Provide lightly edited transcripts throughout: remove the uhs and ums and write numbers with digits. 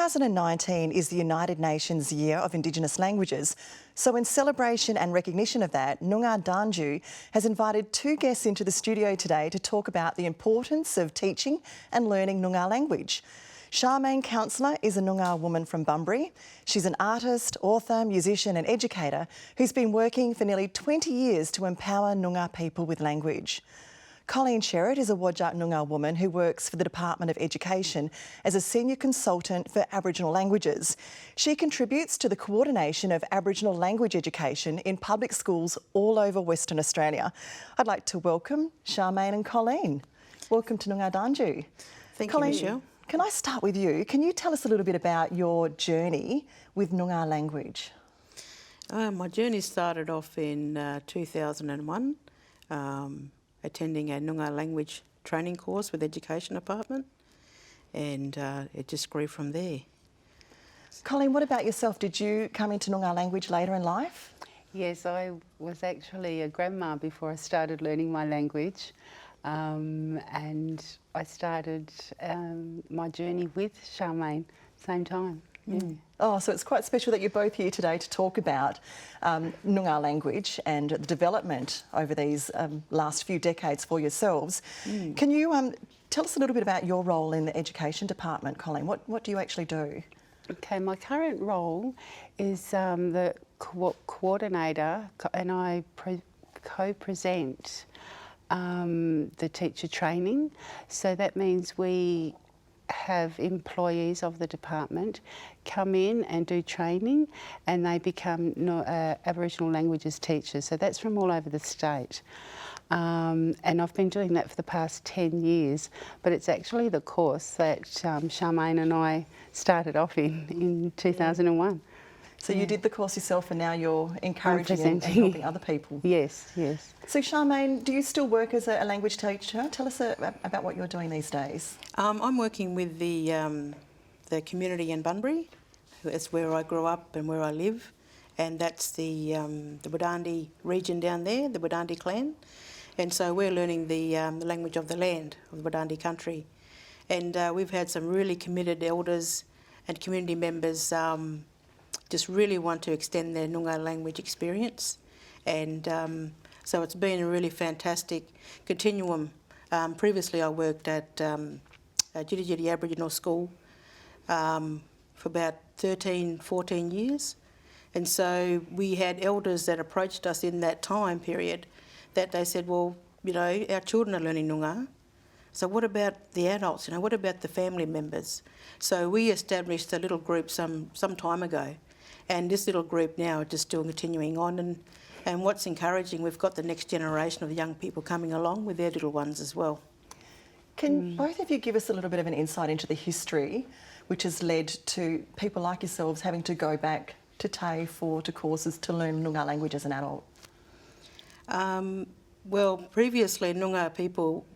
2019 is the United Nations Year of Indigenous Languages. So in celebration and recognition of that, Noongar Danju has invited two guests into the studio today to talk about the importance of teaching and learning Noongar language. Charmaine Counsellor is a Noongar woman from Bunbury. She's an artist, author, musician and educator who's been working for nearly 20 years to empower Noongar people with language. Colleen Sherritt is a Whadjuk Noongar woman who works for the Department of Education as a Senior Consultant for Aboriginal Languages. She contributes to the coordination of Aboriginal language education in public schools all over Western Australia. I'd like to welcome Charmaine and Colleen. Welcome to Noongar Danju. Thank Colleen, you, Michelle. Can I start with you? Can you tell us a little bit about your journey with Noongar language? My journey started off in 2001. Attending a Noongar language training course with the Education Department, and it just grew from there. Colleen, what about yourself? Did you come into Noongar language later in life? Yes, I was actually a grandma before I started learning my language, and I started my journey with Charmaine same time. Yeah. Oh, so it's quite special that you're both here today to talk about Noongar language and the development over these last few decades for yourselves. Can you tell us a little bit about your role in the Education Department, Colleen? What do you actually do? Okay, my current role is the coordinator, and I co-present the teacher training. So that means we have employees of the department come in and do training, and they become Aboriginal languages teachers. So that's from all over the state. And I've been doing that for the past 10 years, but it's actually the course that Charmaine and I started off in 2001. So you did the course yourself and now you're encouraging and helping other people? Yes, yes. So Charmaine, do you still work as a language teacher? Tell us about what you're doing these days. I'm working with the community in Bunbury. It's where I grew up and where I live, and that's the Wadandi region down there, the Wadandi clan. And so we're learning the language of the land, of the Wadandi country. And we've had some really committed elders and community members just really want to extend their Noongar language experience, and so it's been a really fantastic continuum. Previously I worked at Jitty Jitty Aboriginal School for about 14 years, and so we had elders that approached us in that time period that they said, well, you know, our children are learning Noongar, so what about the adults, you know, what about the family members? So we established a little group some time ago. And this little group now is just still continuing on, and what's encouraging, we've got the next generation of young people coming along with their little ones as well. Can both of you give us a little bit of an insight into the history which has led to people like yourselves having to go back to TAFE or to courses to learn Noongar language as an adult? Well, previously Noongar people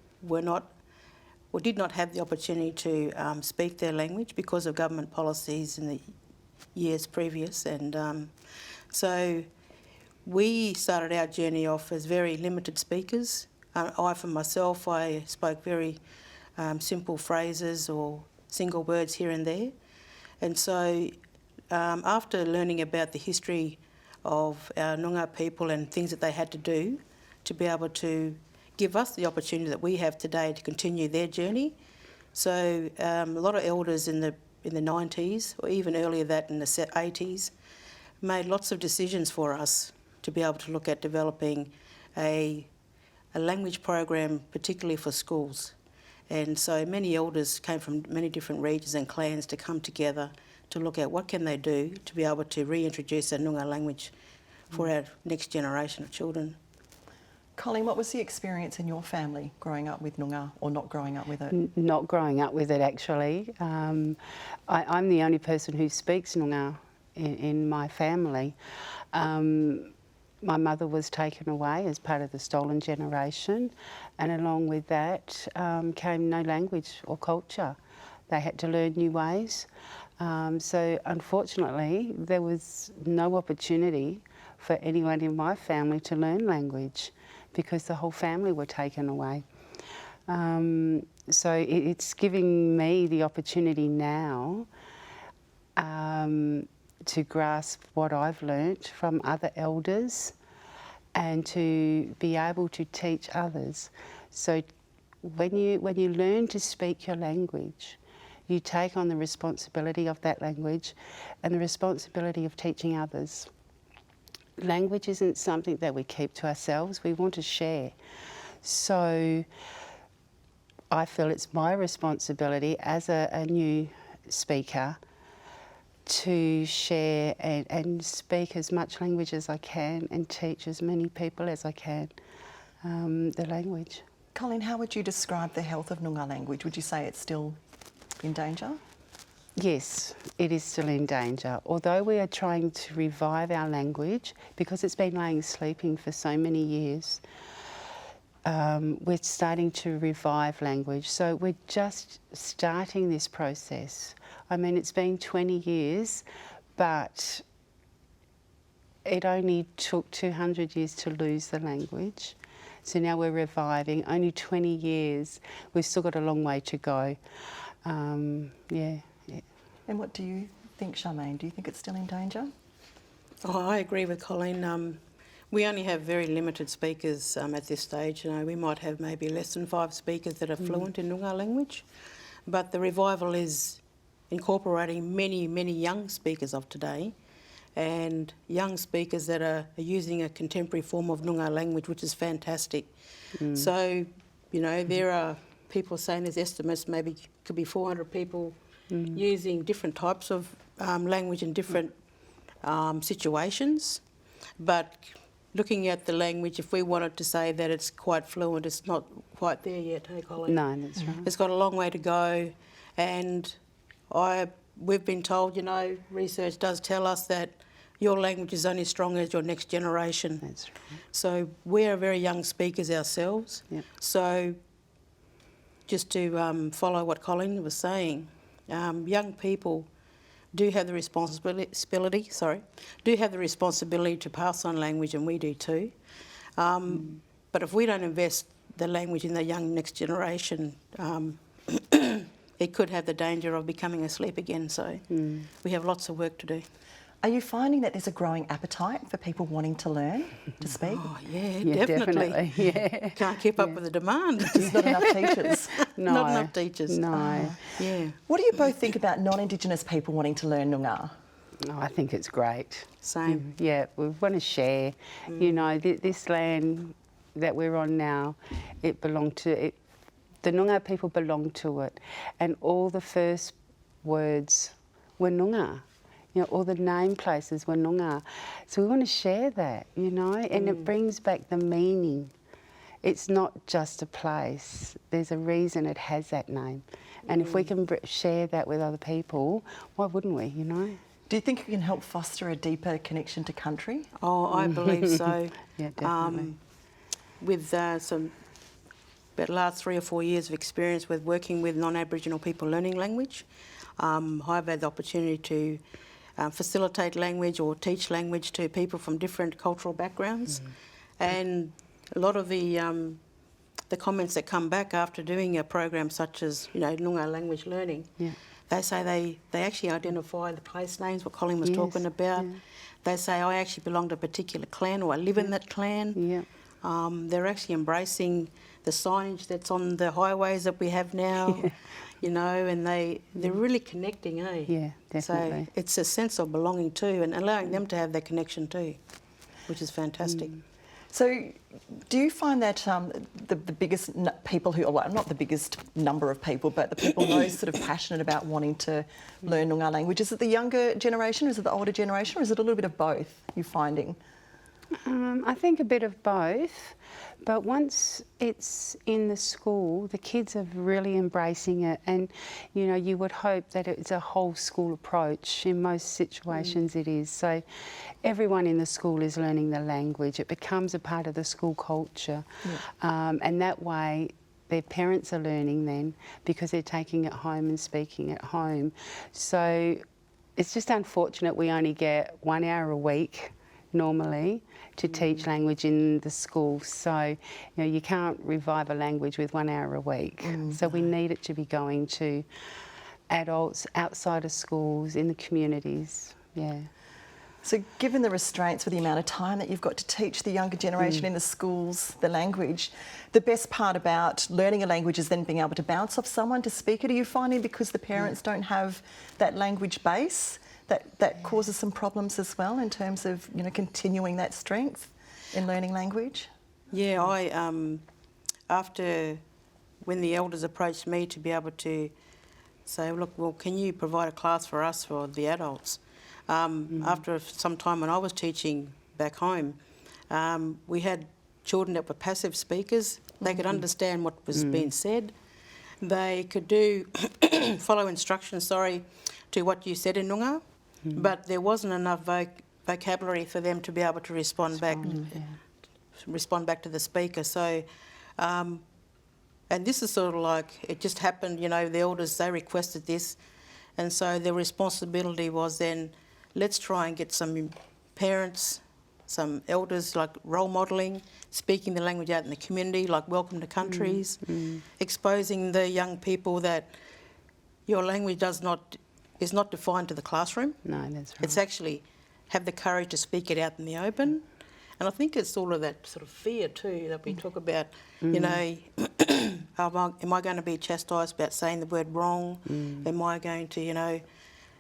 did not have the opportunity to speak their language because of government policies in the years previous, and so we started our journey off as very limited speakers. For myself, I spoke very simple phrases or single words here and there, and so after learning about the history of our Noongar people and things that they had to do to be able to give us the opportunity that we have today to continue their journey, so a lot of elders in the 90s, or even earlier that in the 80s, made lots of decisions for us to be able to look at developing a language program, particularly for schools. And so many elders came from many different regions and clans to come together to look at what can they do to be able to reintroduce a Noongar language for our next generation of children. Colleen, what was the experience in your family growing up with Noongar, or not growing up with it? Not growing up with it, actually. I'm the only person who speaks Noongar in my family. My mother was taken away as part of the stolen generation, and along with that came no language or culture. They had to learn new ways. So unfortunately, there was no opportunity for anyone in my family to learn language, because the whole family were taken away. So it's giving me the opportunity now to grasp what I've learnt from other elders and to be able to teach others. So when you learn to speak your language, you take on the responsibility of that language and the responsibility of teaching others. Language isn't something that we keep to ourselves, we want to share. So I feel it's my responsibility as a new speaker to share and speak as much language as I can and teach as many people as I can the language. Colleen, how would you describe the health of Noongar language? Would you say it's still in danger? Yes, it is still in danger. Although we are trying to revive our language, because it's been laying sleeping for so many years, we're starting to revive language. So we're just starting this process. I mean, it's been 20 years, but it only took 200 years to lose the language. So now we're reviving. Only 20 years. We've still got a long way to go. Yeah. And what do you think, Charmaine? Do you think it's still in danger? Oh, I agree with Colleen. We only have very limited speakers at this stage. You know, we might have maybe less than 5 speakers that are fluent in Noongar language, but the revival is incorporating many, many young speakers of today and young speakers that are using a contemporary form of Noongar language, which is fantastic. So, you know, there are people saying there's estimates, maybe could be 400 people using different types of language in different situations. But looking at the language, if we wanted to say that it's quite fluent, it's not quite there yet, hey Colleen? No, that's right. It's got a long way to go, and we've been told, you know, research does tell us that your language is only as strong as your next generation. That's right. So we're very young speakers ourselves. Yep. So just to follow what Colleen was saying, young people do have the responsibility to pass on language, and we do too. But if we don't invest the language in the young next generation, it could have the danger of becoming asleep again. So we have lots of work to do. Are you finding that there's a growing appetite for people wanting to learn to speak? Oh, yeah, definitely. Yeah. Can't keep up with the demand. There's not enough teachers. No. Not enough teachers. No. Yeah. What do you both think about non-Indigenous people wanting to learn Noongar? No, I think it's great. Same. Yeah, we want to share. You know, this land that we're on now, it belonged to it. The Noongar people belong to it, and all the first words were Noongar. You know, all the name places were Noongar. So we want to share that, you know, and it brings back the meaning. It's not just a place. There's a reason it has that name. And if we can share that with other people, why wouldn't we, you know? Do you think it can help foster a deeper connection to country? Oh, I believe so. Yeah, definitely. With about the last 3 or 4 years of experience with working with non-Aboriginal people learning language, I've had the opportunity to facilitate language or teach language to people from different cultural backgrounds. And a lot of the comments that come back after doing a program such as, you know, Noongar language learning, they say they actually identify the place names, what Colleen was talking about. Yeah. They say, I actually belong to a particular clan, or I live in that clan. Yeah. They're actually embracing the signage that's on the highways that we have now. Yeah. You know, and they're really connecting, eh? Yeah, definitely. So it's a sense of belonging too, and allowing them to have that connection too, which is fantastic. So do you find that the biggest people who, well, not the biggest number of people, but the people most sort of passionate about wanting to learn Noongar language, is it the younger generation, is it the older generation, or is it a little bit of both you're finding? I think a bit of both, but once it's in the school, the kids are really embracing it, and you know, you would hope that it's a whole school approach. In most situations it is. So everyone in the school is learning the language. It becomes a part of the school culture. And that way their parents are learning then, because they're taking it home and speaking at home. So it's just unfortunate we only get 1 hour a week normally to teach language in the school. So, you know, you can't revive a language with 1 hour a week. So we need it to be going to adults outside of schools, in the communities. Yeah. So given the restraints with the amount of time that you've got to teach the younger generation in the schools the language, the best part about learning a language is then being able to bounce off someone to speak it. Are you finding because the parents don't have that language base that causes some problems as well in terms of, you know, continuing that strength in learning language? Yeah, I after when the elders approached me to be able to say, look, well, can you provide a class for us, for the adults? After some time when I was teaching back home, we had children that were passive speakers. They could understand what was being said. They could follow instructions, to what you said in Noongar, but there wasn't enough vocabulary for them to be able to respond back to the speaker. So, and this is sort of like, it just happened, you know, the elders, they requested this, and so their responsibility was then, let's try and get some parents, some elders, like role modelling, speaking the language out in the community, like welcome to countries, exposing the young people that your language is not defined to the classroom. No, that's right. It's actually have the courage to speak it out in the open. And I think it's all of that sort of fear too that we talk about, you know, am I going to be chastised about saying the word wrong? Am I going to, you know,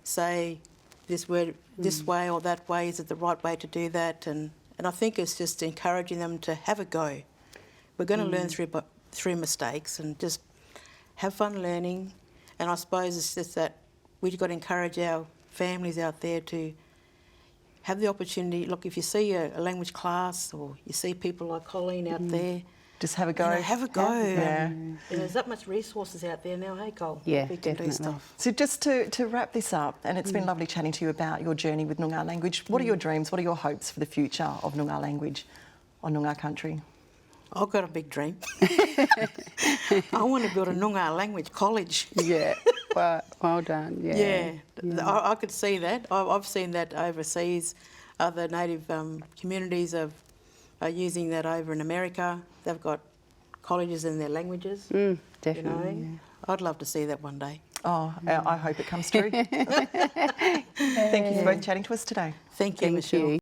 say this word this way or that way? Is it the right way to do that? And I think it's just encouraging them to have a go. We're going to learn through mistakes and just have fun learning. And I suppose it's just that we've got to encourage our families out there to have the opportunity. Look, if you see a language class or you see people like Colleen out there, just have a go. you know, have a go. Yeah. You know, there's that much resources out there now, hey, Cole? Yeah, we can definitely. do stuff. So just to wrap this up, and it's been lovely chatting to you about your journey with Noongar language. What are your dreams? What are your hopes for the future of Noongar language on Noongar country? I've got a big dream. I want to build a Noongar language college. Yeah, well done. Yeah, I could see that. I've seen that overseas. Other native communities are using that over in America. They've got colleges in their languages. Definitely. You know? I'd love to see that one day. Oh, I hope it comes true. Thank you for both chatting to us today. Thank you, Michelle. you.